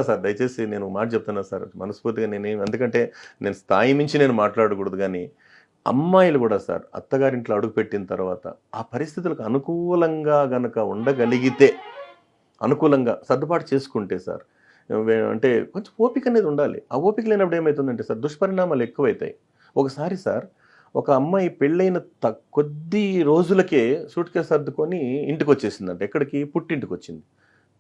Sir దయచేసి నేను మాట చెప్తున్నా సార్ మనస్ఫూర్తిగా ఎందుకంటే నేను స్థాయి మించి నేను మాట్లాడకూడదు కానీ అమ్మాయిలు కూడా సార్ అత్తగారింట్లో అడుగుపెట్టిన తర్వాత ఆ పరిస్థితులకు అనుకూలంగా గనక ఉండగలిగితే అనుకూలంగా సర్దుబాటు చేసుకుంటే సార్ అంటే కొంచెం ఓపిక అనేది ఉండాలి. ఆ ఓపిక లేనప్పుడు ఏమవుతుందంటే సార్ దుష్పరిణామాలు ఎక్కువైతాయి. ఒకసారి సార్ ఒక అమ్మాయి పెళ్ళైన కొద్ది రోజులకే సూట్ కేసు సర్దుకొని ఇంటికి వచ్చేసిందంట. ఎక్కడికి? పుట్టింటికి వచ్చింది.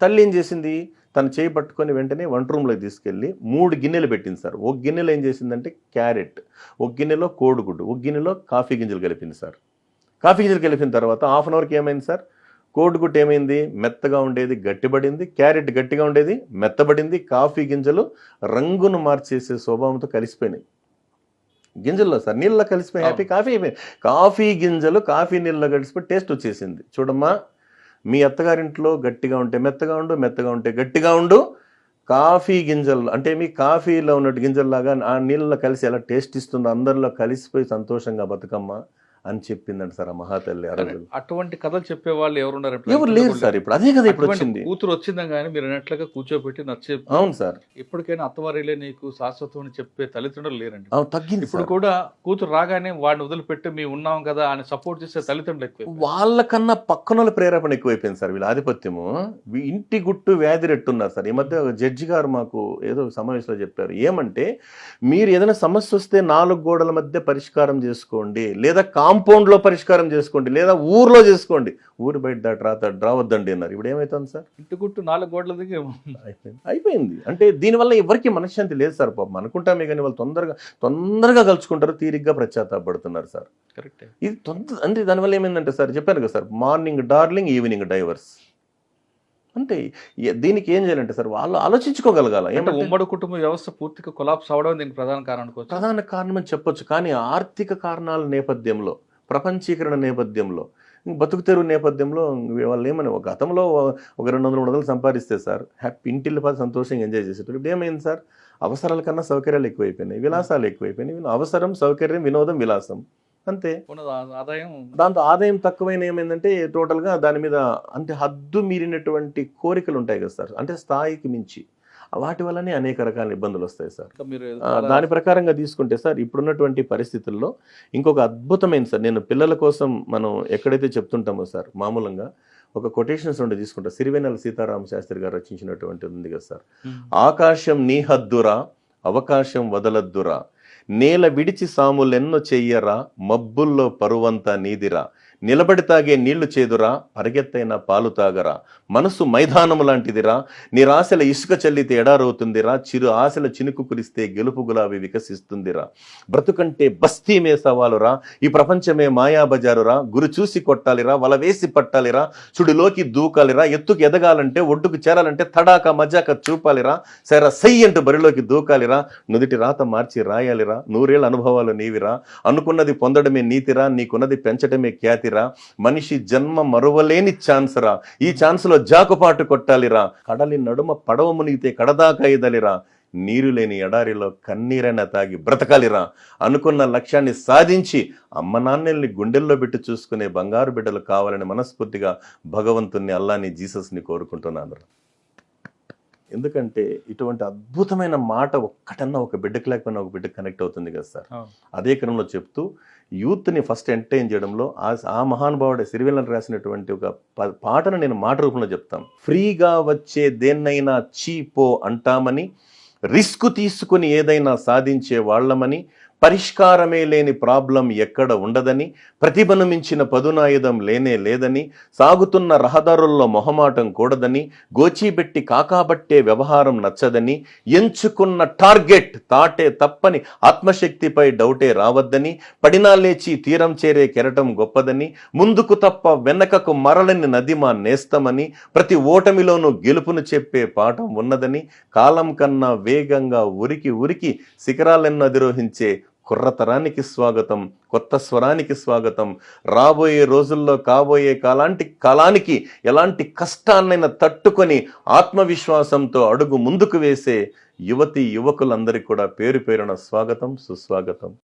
తల్లి ఏం చేసింది? తన చేయి పట్టుకొని వెంటనే వంట రూమ్లోకి తీసుకెళ్ళి 3 గిన్నెలు పెట్టింది సార్. ఒక గిన్నెలో ఏం చేసిందంటే క్యారెట్, ఒక గిన్నెలో కోడిగుడ్డు, ఒక గిన్నెలో కాఫీ గింజలు కలిపింది సార్. కాఫీ గింజలు కలిపిన తర్వాత హాఫ్ అన్ అవర్కి ఏమైంది సార్? కోడిగుడ్డు ఏమైంది? మెత్తగా ఉండేది గట్టిపడింది, క్యారెట్ గట్టిగా ఉండేది మెత్తబడింది, కాఫీ గింజలు రంగును మార్చేసే స్వభావంతో కలిసిపోయినాయి. గింజల్లో సార్ నీళ్ళలో కలిసిపోయి హ్యాపీ కాఫీ అయిపోయింది. కాఫీ గింజలు కాఫీ నీళ్ళలో కలిసిపోయి టేస్ట్ వచ్చేసింది. చూడమ్మా, మీ అత్తగారింట్లో గట్టిగా ఉంటే మెత్తగా ఉండు, మెత్తగా ఉంటే గట్టిగా ఉండు. కాఫీ గింజలు అంటే మీ కాఫీలో ఉన్నట్టు గింజల్లాగా ఆ నీళ్ళలో కలిసి ఎలా టేస్ట్ ఇస్తుందో అందరిలో కలిసిపోయి సంతోషంగా బతుకమ్మ అని చెప్పిందంట సార్ ఆ మహాతల్లి. అటువంటి కథలు చెప్పేవాళ్ళు ఎవరున్నారు? ఎవరు లేరు సార్. ఇప్పుడు అదే కదా ఇప్పుడు వచ్చింది. కూతురు వచ్చిందా కానీ మీరు అన్నట్లుగా కూర్చోబెట్టి నచ్చేది. అవును సార్. ఇప్పటికైనా అత్తవారిలే నీకు శాశ్వతం అని చెప్పే తల్లిదండ్రులు లేరండి. తగ్గింది. ఇప్పుడు కూడా కూతురు రాగానే వాడిని వదిలిపెట్టి మేము ఉన్నాం కదా అని సపోర్ట్ చేసే తల్లిదండ్రులు ఎక్కువ. వాళ్ళకన్నా పక్కన ప్రేరేపణ ఎక్కువైపోయింది సార్. వీళ్ళ ఆధిపత్యము ఇంటి గుట్టు వ్యాధి రెట్టున్నారు సార్. ఈ మధ్య జడ్జి గారు మాకు ఏదో సమావేశంలో చెప్పారు. ఏమంటే మీరు ఏదైనా సమస్య వస్తే 4 గోడల మధ్య పరిష్కారం చేసుకోండి, లేదా కాంపౌండ్లో పరిష్కారం చేసుకోండి, లేదా ఊర్లో చేసుకోండి, ఊరు బయట రావద్దండి అన్నారు. ఇప్పుడు ఏమవుతుంది సార్? ఇంటి గుట్టు 4 గోడల దగ్గర అయిపోయింది. అంటే దీనివల్ల ఎవరికి మనశ్శాంతి లేదు సార్. పాపం అనుకుంటామే కానీ వాళ్ళు తొందరగా కలుసుకుంటారు, తీరిగ్గా పశ్చాత్తాపడుతున్నారు సార్. కరెక్ట్. ఇది అంటే దానివల్ల ఏమైందంటే సార్ చెప్పాను కదా sir, morning darling evening divorce. అంటే దీనికి ఏం చేయాలంటే సార్ వాళ్ళు ఆలోచించుకోగలగాల. ఉమ్మడి కుటుంబ వ్యవస్థ పూర్తిగా కొలాప్స్ అవడం దీనికి ప్రధాన కారణం. ప్రధాన కారణం అని చెప్పొచ్చు. కానీ ఆర్థిక కారణాల నేపథ్యంలో, ప్రపంచీకరణ నేపథ్యంలో, బతుకు తెరువు నేపథ్యంలో వాళ్ళు ఏమని ఒక గతంలో ఒక 200-300 సంపాదిస్తే సార్ హ్యాపీ ఇంటిల్లి పది సంతోషంగా ఎంజాయ్ చేసేటప్పుడు ఇప్పుడు ఏమైంది సార్? అవసరాల కన్నా సౌకర్యాలు ఎక్కువైపోయినాయి, విలాసాలు ఎక్కువైపోయినాయి. అవసరం, సౌకర్యం, వినోదం, విలాసం అంతే. దాంతో ఆదాయం తక్కువైన ఏమైందంటే టోటల్గా దాని మీద అంటే హద్దు మీరినటువంటి కోరికలు ఉంటాయి కదా సార్, అంటే స్థాయికి మించి వాటి వల్లనే అనేక రకాల ఇబ్బందులు వస్తాయి సార్. దాని ప్రకారంగా తీసుకుంటే సార్ ఇప్పుడున్నటువంటి పరిస్థితుల్లో ఇంకొక అద్భుతమైన సార్, నేను పిల్లల కోసం మనం ఎక్కడైతే చెప్తుంటామో సార్ మామూలుగా ఒక కొటేషన్స్ ఉండి తీసుకుంటా. సిరివెన్నెల సీతారామ శాస్త్రి గారు రచించినటువంటి ఉంది కదా సార్. ఆకాశం నీ హద్దురా, అవకాశం వదలద్దురా, నేల విడిచి సాములెన్నో చెయ్యరా, మబ్బుల్లో పరువంతా నీదిరా, నిలబడి తాగే నీళ్లు చేదురా, పరిగెత్తైన పాలు తాగరా, మనసు మైదానము లాంటిదిరా, నిరాశల ఇసుక చల్లితే ఎడారవుతుందిరా, చిరు ఆశల చినుకు కురిస్తే గెలుపు గులాబీ వికసిస్తుందిరా, బ్రతుకంటే బస్తీమే సవాలురా, ఈ ప్రపంచమే మాయాబజారురా, గురి చూసి కొట్టాలిరా, వల వేసి పట్టాలిరా, చుడిలోకి దూకాలిరా, ఎత్తుకు ఎదగాలంటే ఒడ్డుకు చేరాలంటే తడాక మజాక చూపాలిరా, సర సై అంటూ బరిలోకి దూకాలిరా, నుదిటి రాత మార్చి రాయాలిరా, 100 ఏళ్ల అనుభవాలు నీవిరా, అనుకున్నది పొందడమే నీతిరా, నీకున్నది పెంచడమే ఖ్యాతిరా, మనిషి జన్మ మరువలేని ఛాన్స్ రా, ఈ ఛాన్స్ లో జాకుపాటు కొట్టాలిరా, కడలి నడుమ పడవ మునిగితే కడదాకా ఇదలిరా, నీరు లేని ఎడారిలో కన్నీరైనా తాగి బ్రతకాలిరా, అనుకున్న లక్ష్యాన్ని సాధించి అమ్మ నాన్నల్ని గుండెల్లో పెట్టి చూసుకునే బంగారు బిడ్డలు కావాలని మనస్ఫూర్తిగా భగవంతుణ్ణి, అల్లాని, జీసస్ని కోరుకుంటున్నాను. ఎందుకంటే ఇటువంటి అద్భుతమైన మాట ఒక్కటన్నా ఒక బిడ్డకి లేకపోయినా ఒక బిడ్డకి కనెక్ట్ అవుతుంది కదా సార్. అదే క్రమంలో చెప్తూ యూత్ని ఫస్ట్ ఎంటర్టైన్ చేయడంలో ఆ మహానుభావుడే సిరివెన్నెల రాసినటువంటి ఒక పాటను నేను మాట రూపంలో చెప్తాను. ఫ్రీగా వచ్చే దేన్నైనా చీపో అంటామని, రిస్క్ తీసుకుని ఏదైనా సాధించే వాళ్ళమని, పరిష్కారమే లేని ప్రాబ్లం ఎక్కడ ఉండదని, ప్రతిభను మించిన పదునాయుధం లేనే లేదని, సాగుతున్న రహదారుల్లో మొహమాటం కూడదని, గోచీబెట్టి కాకాబట్టే వ్యవహారం నచ్చదని, ఎంచుకున్న టార్గెట్ తాటే తప్పని, ఆత్మశక్తిపై డౌటే రావద్దని, పడినా లేచి తీరం చేరే కెరటం గొప్పదని, ముందుకు తప్ప వెనకకు మరలని నదిమా నేస్తమని, ప్రతి ఓటమిలోనూ గెలుపును చెప్పే పాఠం ఉన్నదని, కాలం కన్నా వేగంగా ఉరికి ఉరికి శిఖరాలెన్నో అధిరోహించే కుర్రతరానికి స్వాగతం, కొత్త స్వరానికి స్వాగతం, రాబోయే రోజుల్లో కాబోయే కాలానికి ఎలాంటి కష్టాన్నైనా తట్టుకొని ఆత్మవిశ్వాసంతో అడుగు ముందుకు వేసే యువతి యువకులందరికీ కూడా పేరు పేరున స్వాగతం, సుస్వాగతం.